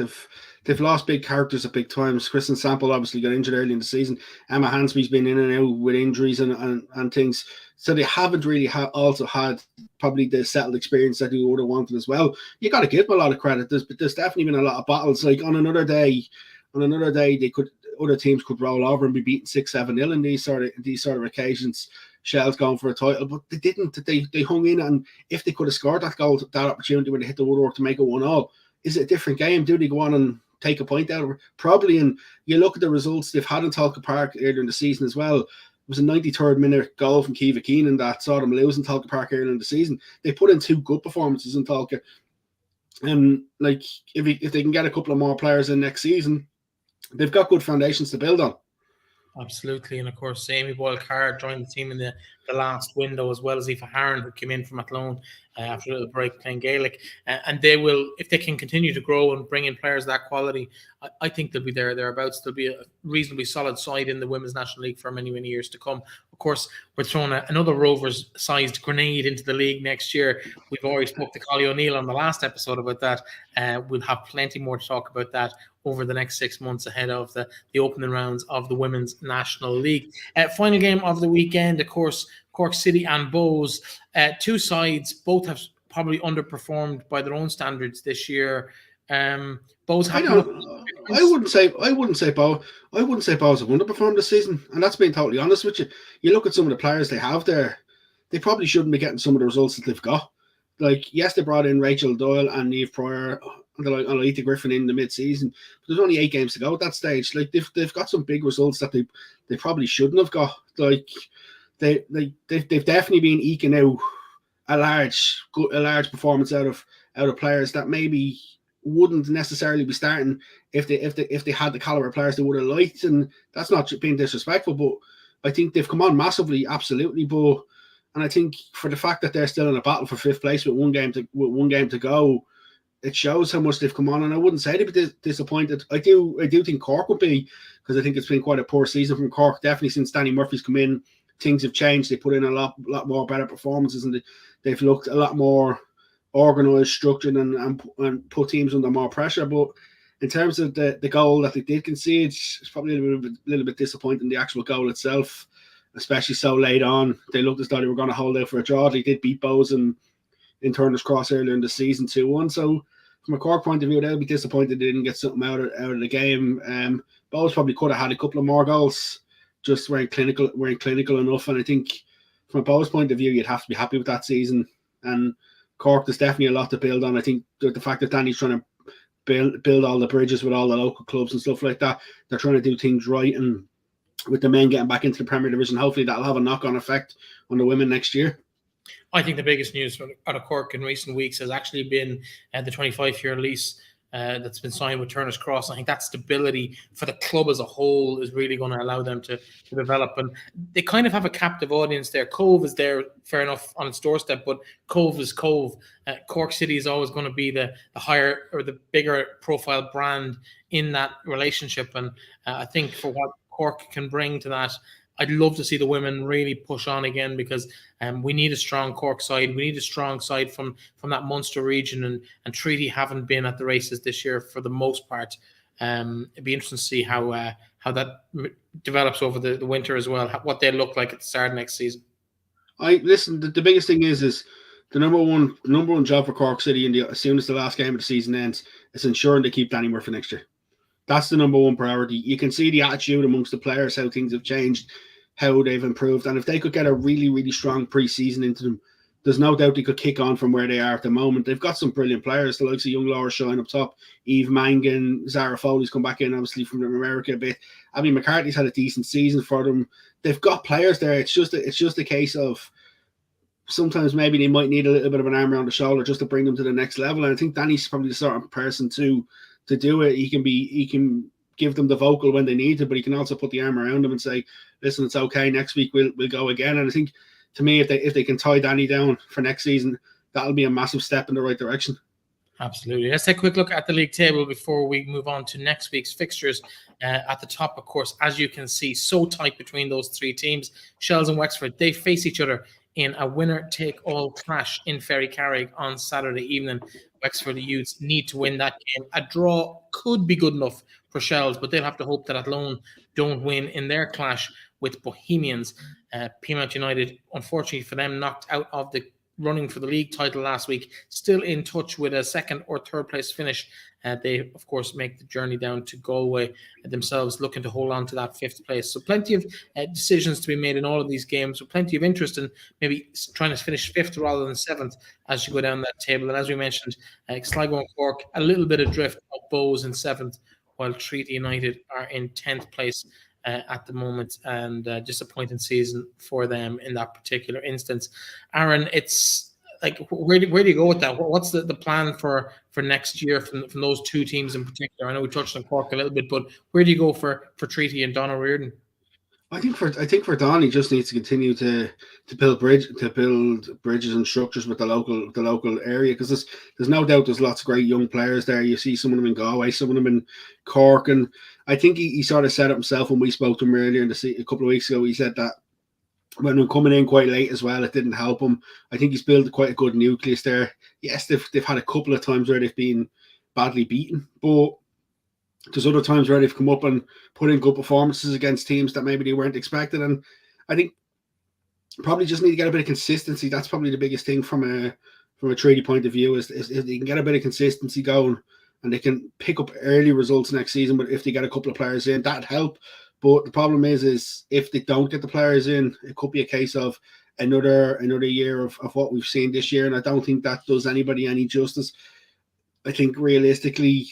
they've lost big characters at big times. Kristen Sample obviously got injured early in the season. Emma Hansby's been in and out with injuries and things. So they haven't really also had probably the settled experience that they would have wanted as well. You got to give them a lot of credit. There's definitely been a lot of battles. Like on another day, other teams could roll over and be beaten 6-7-0 in these sort of occasions. Shells going for a title, but they didn't. They hung in, and if they could have scored that goal, that opportunity when they hit the woodwork to make it 1-1, is it a different game? Do they go on and take a point out of it? Probably. And you look at the results they've had in Talca Park earlier in the season as well. It was a 93rd minute goal from Kiva Keenan that saw them lose in Talca Park earlier in the season. They put in 2 good performances in Talca, and like if they can get a couple of more players in next season, they've got good foundations to build on. Absolutely, and of course, Amy Boyle-Carr joined the team in the last window, as well as Aoife Harron, who came in from Athlone after a little break playing Gaelic. And they will, if they can continue to grow and bring in players of that quality, I think they'll be thereabouts. They'll be a reasonably solid side in the Women's National League for many, many years to come. Of course, we're throwing another Rovers-sized grenade into the league next year. We've already spoke to Collie O'Neill on the last episode about that. We'll have plenty more to talk about that over the next 6 months ahead of the opening rounds of the Women's National League. Final game of the weekend, of course, Cork City and Bows. Two sides, both have probably underperformed by their own standards this year. Bows have I wouldn't say Bows have underperformed this season, and that's being totally honest with you. You look at some of the players they have there, they probably shouldn't be getting some of the results that they've got. Like, yes, they brought in Rachel Doyle and Neve Pryor and Alita Griffin in the mid-season, but there's only 8 games to go at that stage. Like, they've got some big results that they probably shouldn't have got. Like, they've definitely been eking out a large performance out of players that maybe wouldn't necessarily be starting if they had the caliber of players they would have liked, and that's not being disrespectful, but I think they've come on massively, absolutely. And I think for the fact that they're still in a battle for 5th place with one game to go, it shows how much they've come on. And I wouldn't say they'd be disappointed. I do think Cork would be, because I think it's been quite a poor season from Cork. Definitely since Danny Murphy's come in, things have changed. They put in a lot more better performances, and they've looked a lot more organised, structured, and put teams under more pressure. But in terms of the goal that they did concede, it's probably a little bit disappointing, the actual goal itself, especially so late on. They looked as though they were going to hold out for a draw. They did beat Bows in Turner's Cross earlier in the season 2-1. So from a Cork point of view, they'll be disappointed they didn't get something out of the game. Bows probably could have had a couple of more goals, just weren't clinical enough. And I think from a Bows point of view, you'd have to be happy with that season. And Cork, there's definitely a lot to build on. I think the fact that Danny's trying to build all the bridges with all the local clubs and stuff like that, they're trying to do things right, and with the men getting back into the Premier Division, hopefully that'll have a knock-on effect on the women next year. I think the biggest news out of Cork in recent weeks has actually been the 25-year lease that's been signed with Turner's Cross. I think that stability for the club as a whole is really going to allow them to develop. And they kind of have a captive audience there. Cove is there, fair enough, on its doorstep, but Cove is Cove. Cork City is always going to be the higher or the bigger profile brand in that relationship. And I think for what Cork can bring to that, I'd love to see the women really push on again, because we need a strong Cork side. We need a strong side from that Munster region, and Treaty haven't been at the races this year for the most part. It'd be interesting to see how that develops over the winter as well, what they look like at the start of next season. The biggest thing is the number one job for Cork City, as soon as the last game of the season ends, is ensuring they keep Danny Murphy next year. That's the number one priority. You can see the attitude amongst the players, how things have changed, how they've improved. And if they could get a really, really strong pre-season into them, there's no doubt they could kick on from where they are at the moment. They've got some brilliant players, the likes of young Laura Shine up top, Eve Mangan, Zara Foley's come back in, obviously, from America a bit. Abby McCarthy's had a decent season for them. They've got players there. It's just a case of sometimes maybe they might need a little bit of an arm around the shoulder just to bring them to the next level. And I think Danny's probably the sort of person to do it. He can give them the vocal when they need it, but he can also put the arm around them and say, listen, it's okay, next week we'll go again. And I think, to me, if they can tie Danny down for next season, that'll be a massive step in the right direction. Absolutely. Let's take a quick look at the league table before we move on to next week's fixtures. At the top, of course, as you can see, so tight between those three teams. Shells and Wexford, they face each other in a winner-take-all clash in Ferrycarrig on Saturday evening. Wexford Youths need to win that game. A draw could be good enough for Shells, but they'll have to hope that Athlone don't win in their clash with Bohemians. Peamount United, unfortunately for them, knocked out of the running for the league title last week, still in touch with a second or third place finish. They, of course, make the journey down to Galway themselves, looking to hold on to that 5th place. So plenty of decisions to be made in all of these games, with plenty of interest in maybe trying to finish 5th rather than 7th as you go down that table. And as we mentioned, Sligo and Cork, a little bit of drift of Bows in 7th, while Treaty United are in 10th place at the moment, and disappointing season for them in that particular instance. Aaron, it's like, where do you go with that? What's the plan for next year from those two teams in particular? I know we touched on Cork a little bit, but where do you go for Treaty and Donna Reardon? I think for Don, he just needs to continue to build bridges and structures with the local area, because there's no doubt there's lots of great young players there. You see some of them in Galway, some of them in Cork, and I think he sort of said it himself when we spoke to him earlier a couple of weeks ago. He said that when I'm coming in quite late as well, it didn't help him. I think he's built quite a good nucleus there. Yes, they've had a couple of times where they've been badly beaten, but there's other times where they've come up and put in good performances against teams that maybe they weren't expected. And I think probably just need to get a bit of consistency. That's probably the biggest thing from a Treaty point of view is if they can get a bit of consistency going and they can pick up early results next season. But if they get a couple of players in, that'd help. But the problem is if they don't get the players in, it could be a case of another year of what we've seen this year. And I don't think that does anybody any justice. I think realistically,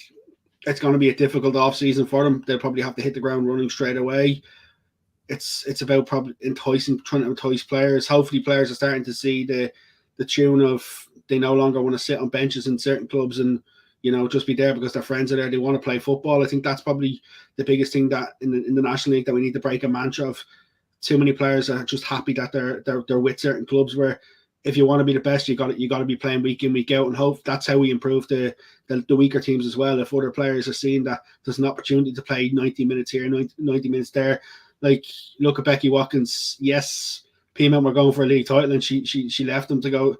it's going to be a difficult off-season for them. They'll probably have to hit the ground running straight away. It's about probably trying to entice players. Hopefully players are starting to see the tune of they no longer want to sit on benches in certain clubs and, just be there because their friends are there. They want to play football. I think that's probably the biggest thing that in the National League that we need to break a mantra of. Too many players are just happy that they're with certain clubs where if you want to be the best, you got to be playing week in, week out, and hope that's how we improve the weaker teams as well. If other players are seeing that there's an opportunity to play 90 minutes here, 90 minutes there, like look at Becky Watkins. Yes, Peamount were going for a league title, and she left them to go.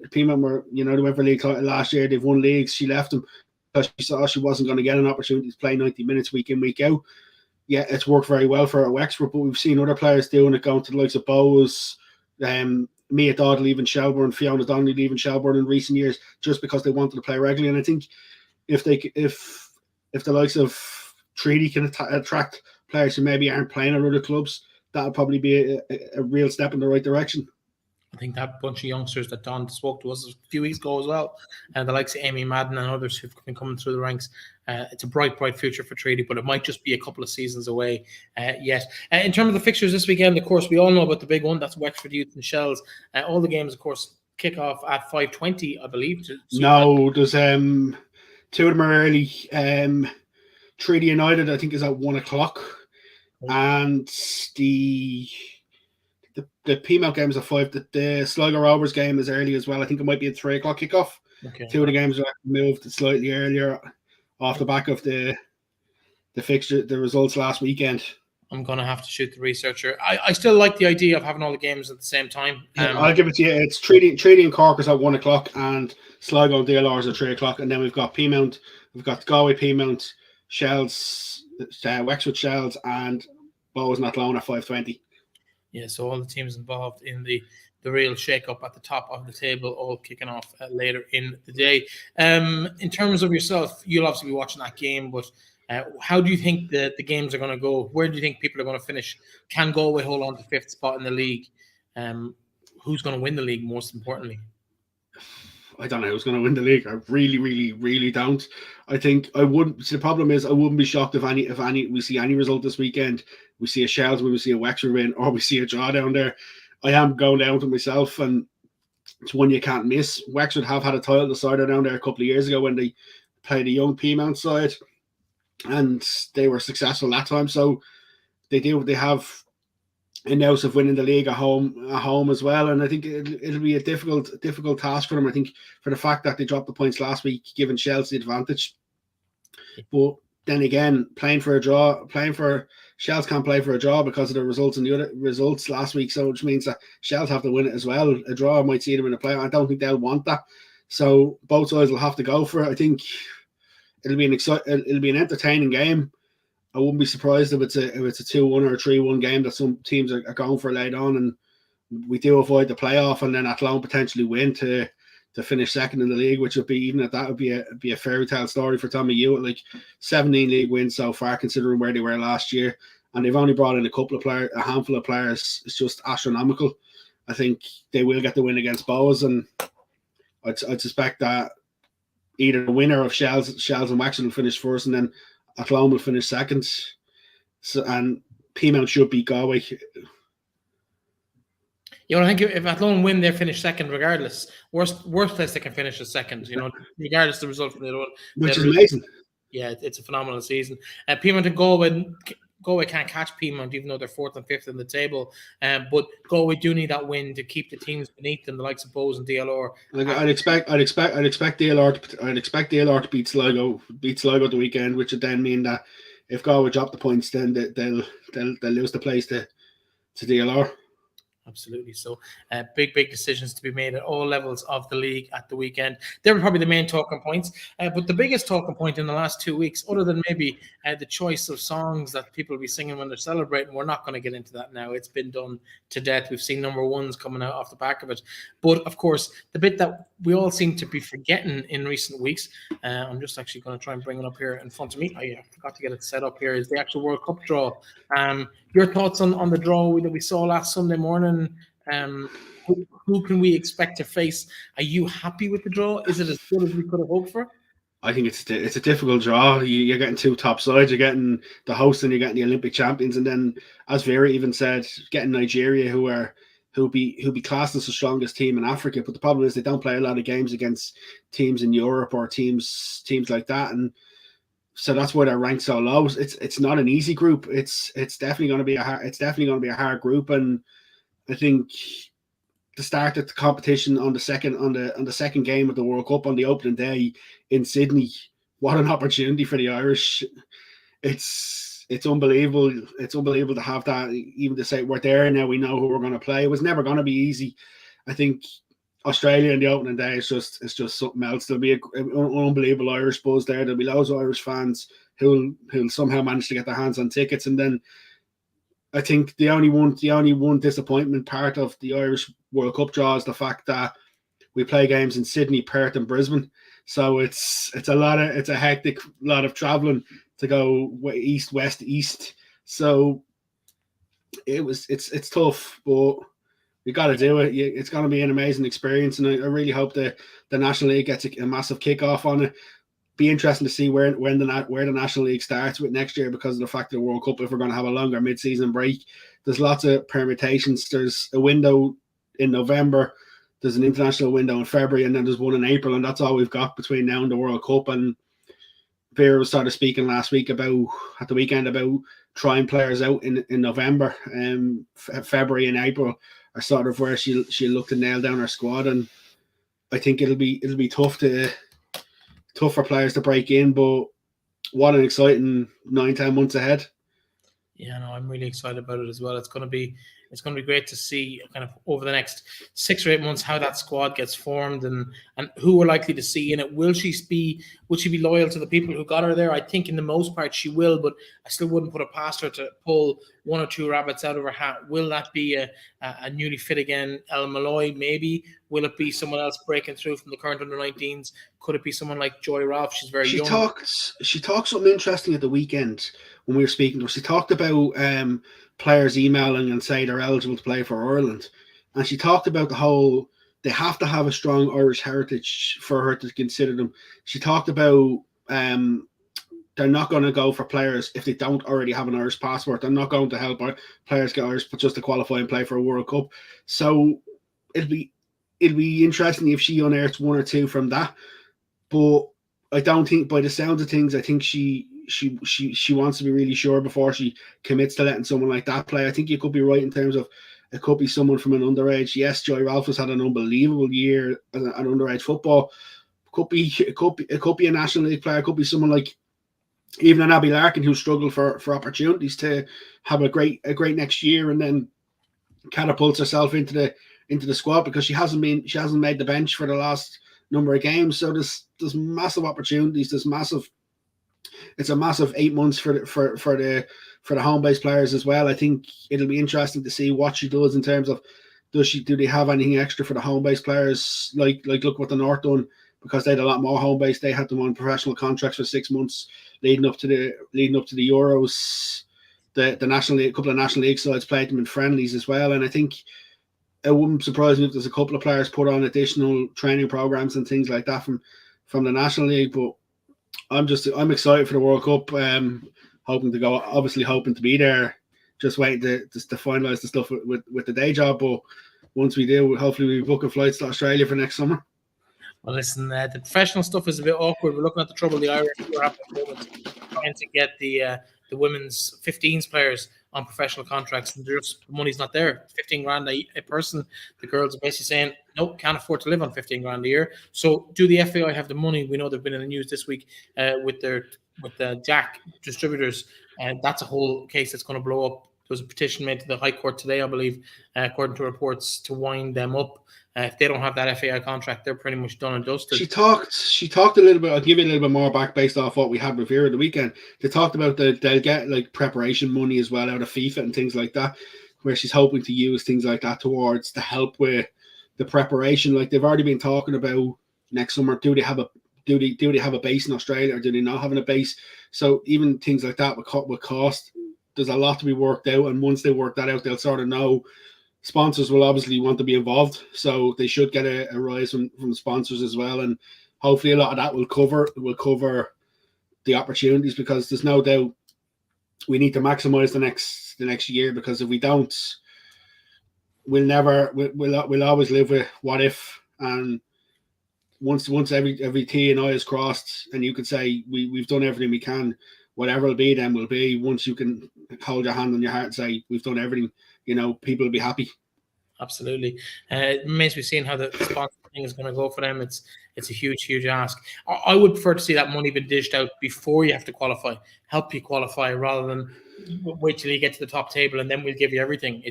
Peamount were they went for a league title last year. They've won leagues. She left them because she saw she wasn't going to get an opportunity to play 90 minutes week in, week out. Yeah, it's worked very well for her at Wexford, but we've seen other players doing it, going to the likes of Bowes, Mia Dodd leaving Shelbourne, Fiona Donnelly leaving Shelbourne in recent years just because they wanted to play regularly. And I think if the likes of Treaty can attract players who maybe aren't playing at other clubs, that'll probably be a real step in the right direction. I think that bunch of youngsters that Don spoke to us a few weeks ago as well, and the likes of Amy Madden and others who've been coming through the ranks, it's a bright future for Treaty, but it might just be a couple of seasons away yet. In terms of the fixtures this weekend, of course, we all know about the big one. That's Wexford Youths and Shells. All the games, of course, kick off at 5:20, I believe. No, there's two of them are early. Treaty United, I think, is at 1:00, and the Peamount game is at 5. The Sligo Rovers game is early as well. I think it might be a 3:00 kickoff. Okay. Two of the games are moved slightly earlier off the back of the fixture, the results last weekend. I'm going to have to shoot the researcher. I still like the idea of having all the games at the same time. I'll give it to you. It's Treaty and Cork is at 1:00, and Sligo and DLR is at 3:00, and then we've got Peamount, we've got Galway Peamount, Shells, Wexford Shells, and Bowes and Athlone at 5:20. Yeah, so all the teams involved in the real shake-up at the top of the table, all kicking off later in the day. In terms of yourself, you'll obviously be watching that game, but how do you think the games are going to go? Where do you think people are going to finish? Can Galway hold on to 5th spot in the league? Who's going to win the league, most importantly? I don't know who's going to win the league. I really, really, really don't. I think I wouldn't. The problem is I wouldn't be shocked if we see any result this weekend. We see a Shells win, we see a Wexford win, or we see a draw down there. I am going down to myself, and it's one you can't miss. Wexford have had a title decider down there a couple of years ago when they played a young Peamount side, and they were successful that time. So they have a nose of winning the league at home as well. And I think it'll be a difficult task for them. I think for the fact that they dropped the points last week, giving Shells the advantage. But then again, Shells can't play for a draw because of the results and the other results last week. So which means that Shells have to win it as well. A draw might see them in a play. I don't think they'll want that. So both sides will have to go for it. I think it'll be an entertaining game. I wouldn't be surprised if it's a 2-1 or a 3-1 game that some teams are going for late on, and we do avoid the playoff, and then Athlone potentially win to finish second in the league, which would be, even at that, would be a fairy tale story for Tommy Hewitt. Like 17 league wins so far, considering where they were last year, and they've only brought in a handful of players. It's just astronomical. I think they will get the win against Bowes, and I'd suspect that either the winner of Shells and Wexford will finish first, and then Athlone will finish second. So, and Peamount should beat Galway. I think if Athlone win, they finish second regardless. Worst case they can finish as second, regardless of the result from the other one. Which is amazing. Yeah, it's a phenomenal season. Peamount and Galway can't catch Peamount, even though they're 4th and 5th in the table. But Galway do need that win to keep the teams beneath them, the likes of Bowes and DLR. Like I'd expect DLR to beat Sligo the weekend, which would then mean that if Galway drop the points, then they'll lose the place to DLR. Absolutely. So big decisions to be made at all levels of the league at the weekend. They were probably the main talking points. But the biggest talking point in the last 2 weeks, other than maybe the choice of songs that people will be singing when they're celebrating, we're not going to get into that now. It's been done to death. We've seen number ones coming out off the back of it. But of course, the bit that we all seem to be forgetting in recent weeks, I'm just actually going to try and bring it up here in front of me. I forgot to get it set up here, is the actual World Cup draw. Your thoughts on the draw that we saw last Sunday morning? Who can we expect to face? Are you happy with the draw? Is it as good as we could have hoped for? I think it's a difficult draw. You're getting two top sides. You're getting the host and you're getting the Olympic champions, and then, as Vera even said, getting Nigeria, who'll be classed as the strongest team in Africa. But the problem is they don't play a lot of games against teams in Europe or teams like that, and so that's why they're ranked so low. It's not an easy group. It's definitely going to be a hard group, and I think the start of the competition on the second game of the World Cup on the opening day in Sydney, what an opportunity for the Irish. It's unbelievable. It's unbelievable to have that, even to say we're there now, we know who we're going to play. It was never going to be easy. I think Australia in the opening day is just something else. There'll be an unbelievable Irish buzz there. There'll be loads of Irish fans who'll somehow manage to get their hands on tickets. And then I think the only one disappointment part of the Irish World Cup draw is the fact that we play games in Sydney, Perth, and Brisbane. So it's a hectic lot of traveling to go east, west, east. So it's tough, but you got to do it. It's going to be an amazing experience, and I really hope the National League gets a massive kickoff on it. Be interesting to see where the National League starts with next year, because of the fact of the World Cup. If we're going to have a longer mid-season break, there's lots of permutations. There's a window in November, there's an international window in February, and then there's one in April, and that's all we've got between now and the World Cup. And Vera was started speaking last week at the weekend about trying players out in November, February and April are sort of where she'll look to nail down her squad, and I think it'll be tough for players to break in, but what an exciting 9-10 months ahead. Yeah, no, I'm really excited about it as well. It's going to be great to see kind of over the next 6 or 8 months how that squad gets formed and who we're likely to see in it. Will she be loyal to the people who got her there? I think in the most part she will, but I still wouldn't put it past her to pull one or two rabbits out of her hat. Will that be a newly fit again El Malloy? Maybe. Will it be someone else breaking through from the current under-19s? Could it be someone like Joy Ralph? She's very young. She talked something interesting at the weekend when we were speaking to her. She talked about players emailing and say they're eligible to play for Ireland, and she talked about the whole they have to have a strong Irish heritage for her to consider them. She talked about they're not going to go for players if they don't already have an Irish passport. They're not going to help players get Irish just to qualify and play for a World Cup. So it'll be interesting if she unearths one or two from that. But I don't think, by the sounds of things, I think she wants to be really sure before she commits to letting someone like that play. I think you could be right in terms of it could be someone from an underage. Yes, Joy Ralph has had an unbelievable year at underage football. It could be a National League player. It could be someone like even an Abby Larkin who struggled for opportunities to have a great next year and then catapults herself into the squad because she hasn't made the bench for the last number of games. So there's massive opportunities. It's a massive 8 months for the home based players as well. I think it'll be interesting to see what she does in terms of do they have anything extra for the home based players? Like look what the North done, because they had a lot more home base. They had them on professional contracts for 6 months leading up to the Euros. The National League, a couple of National League sides played them in friendlies as well. And I think it wouldn't surprise me if there's a couple of players put on additional training programs and things like that from the National League. But I'm excited for the World Cup. Hoping to go, obviously hoping to be there. Just waiting to finalise the stuff with the day job. But once we do, hopefully we'll be booking flights to Australia for next summer. Well, listen, the professional stuff is a bit awkward. We're looking at the trouble the Irish are having at the moment, trying to get the women's 15s players on professional contracts, and the money's not there. 15 grand a person. The girls are basically saying, nope, can't afford to live on 15 grand a year. So do the FAI have the money? We know they've been in the news this week with the Jack distributors, and that's a whole case that's going to blow up was a petition made to the High Court today, I believe, according to reports, to wind them up. If they don't have that FAI contract, they're pretty much done and dusted. She talked a little bit. I'll give you a little bit more back based off what we had with here at the weekend. They talked about they'll get like preparation money as well out of FIFA and things like that, where she's hoping to use things like that towards to help with the preparation. Like they've already been talking about next summer. Do they have a base in Australia, or do they not have a base? So even things like that would cost. There's a lot to be worked out, and once they work that out, they'll sort of know. Sponsors will obviously want to be involved, so they should get a rise from sponsors as well, and hopefully a lot of that will cover the opportunities, because there's no doubt we need to maximize the next year, because if we don't, we'll always live with what if. And once every T and I is crossed, and you could say we've done everything we can, whatever will be then will be. Once you can hold your hand on your heart and say we've done everything, people will be happy. Absolutely. It remains to be seen how the sponsor thing is going to go for them. It's a huge ask. I would prefer to see that money be dished out before you have to qualify, help you qualify, rather than wait till you get to the top table and then we'll give you everything.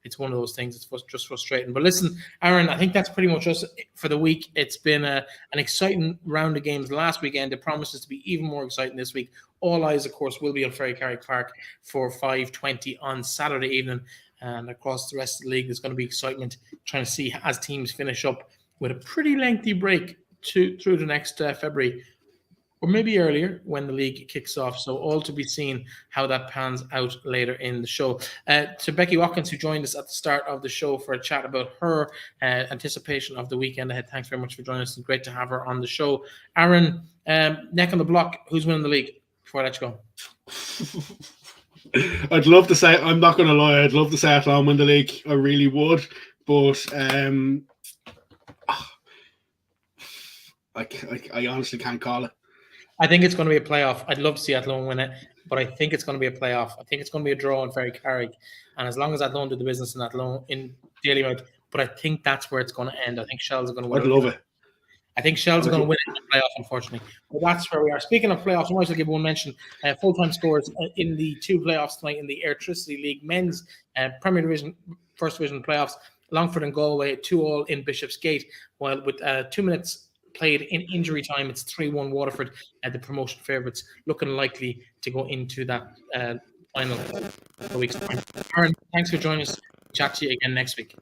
It's one of those things. It's just frustrating. But listen, Aaron, I think that's pretty much us for the week. It's been an exciting round of games last weekend. It promises to be even more exciting this week. All eyes, of course, will be on Ferrycarrig Park for 5:20 on Saturday evening. And across the rest of the league, there's going to be excitement trying to see as teams finish up with a pretty lengthy break through to next February, or maybe earlier when the league kicks off. So all to be seen how that pans out later in the show. To Becky Watkins, who joined us at the start of the show for a chat about her anticipation of the weekend ahead. Thanks very much for joining us. It's great to have her on the show. Aaron, neck on the block, who's winning the league? Before I let you go. I'd love to say, I'm not going to lie, I'd love to say Athlone win the league. I really would. But I honestly can't call it. I think it's going to be a playoff. I'd love to see Athlone win it, but I think it's going to be a playoff. I think it's going to be a draw in Ferrycarrig. And as long as Athlone do the business in Athlone, in Dalymount, but I think that's where it's going to end. I think Shells are going to win. I'd love it. I think Shells are going to win it in the playoff, unfortunately. But that's where we are. Speaking of playoffs, I might as well give one mention. Full-time scores in the two playoffs tonight in the Airtricity League men's Premier Division, First Division playoffs. Longford and Galway 2-2 in Bishopsgate, while with 2 minutes played in injury time, it's 3-1 Waterford, the promotion favourites, looking likely to go into that final week's time. Aaron, thanks for joining us. Chat to you again next week.